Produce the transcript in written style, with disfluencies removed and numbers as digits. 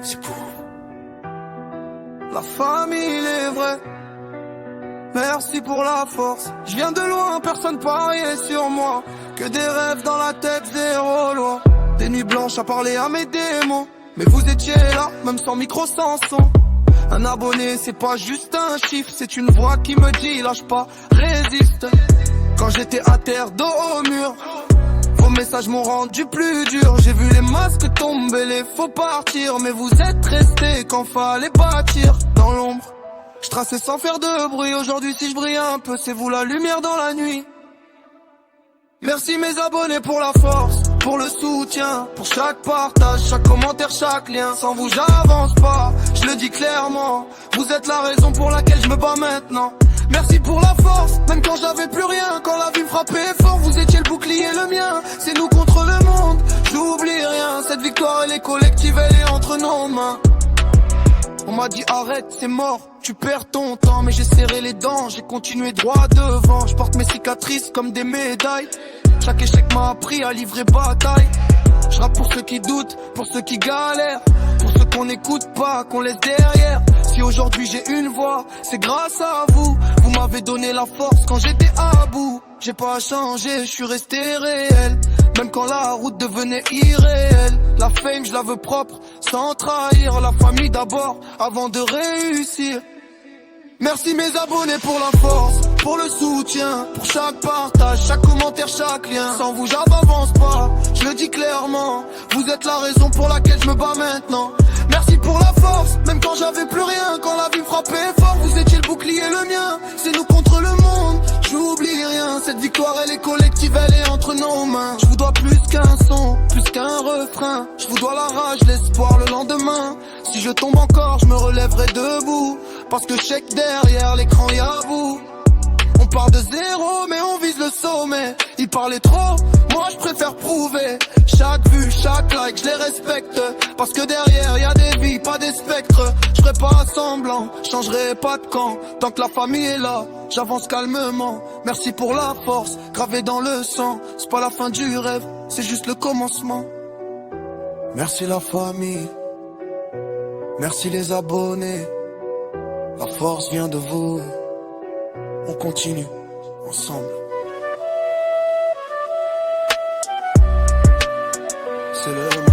c'est pour la famille, les vrais. Merci pour la force. Je viens de loin, personne pariait sur moi. Que des rêves dans la tête, zéro loi. Des nuits blanches à parler à mes démons. Mais vous étiez là, même sans micro, sans son. Un abonné, c'est pas juste un chiffre, c'est une voix qui me dit lâche pas, résiste. Quand j'étais à terre, dos au mur, vos messages m'ont rendu plus dur. J'ai vu les masques tomber, les faux partir. Mais vous êtes restés quand fallait bâtir. Dans l'ombre, je traçais sans faire de bruit. Aujourd'hui si je brille un peu, c'est vous la lumière dans la nuit. Merci mes abonnés pour la force, pour le soutien, pour chaque partage, chaque commentaire, chaque lien. Sans vous j'avance pas, je le dis clairement. Vous êtes la raison pour laquelle je me bats maintenant. Merci pour la force, même quand j'avais plus rien. Quand la vie me frappait fort, vous étiez le bouclier, le mien. C'est nous contre le monde, j'oublie rien. Cette victoire elle est collective, elle est entre nos mains. On m'a dit arrête, c'est mort, tu perds ton temps. Mais j'ai serré les dents, j'ai continué droit devant. Je porte mes cicatrices comme des médailles. Chaque échec m'a appris à livrer bataille. Je rappe pour ceux qui doutent, pour ceux qui galèrent, pour ceux qu'on n'écoute pas, qu'on laisse derrière. Si aujourd'hui j'ai une voix, c'est grâce à vous. Vous m'avez donné la force quand j'étais à bout. J'ai pas changé, je suis resté réel. Même quand la route devenait irréelle. La fame, je la veux propre, sans trahir. La famille d'abord, avant de réussir. Merci mes abonnés pour la force, pour le soutien, pour chaque partage, chaque commentaire, chaque lien. Sans vous j'avance pas, je le dis clairement. Vous êtes la raison pour laquelle je me bats maintenant. Merci pour la force, même quand j'avais plus rien. Quand la vie me frappait fort, vous étiez le bouclier, le mien. C'est nous contre le monde, j'oublie rien. Cette victoire elle est collective, elle est entre nos mains. Je vous dois plus qu'un son, plus qu'un refrain. Je vous dois la rage, l'espoir le lendemain. Si je tombe encore, je me relèverai debout. Parce que je sais que derrière l'écran y'a vous. On part de zéro mais on vise le sommet. Ils parlaient trop, moi je préfère prouver. Chaque vue, chaque like, je les respecte. Parce que derrière y'a des vies, pas des spectres. Je ferai pas semblant, changerai pas de camp. Tant que la famille est là, j'avance calmement. Merci pour la force, gravée dans le sang. C'est pas la fin du rêve, c'est juste le commencement. Merci la famille, merci les abonnés. La force vient de vous. On continue ensemble. C'est le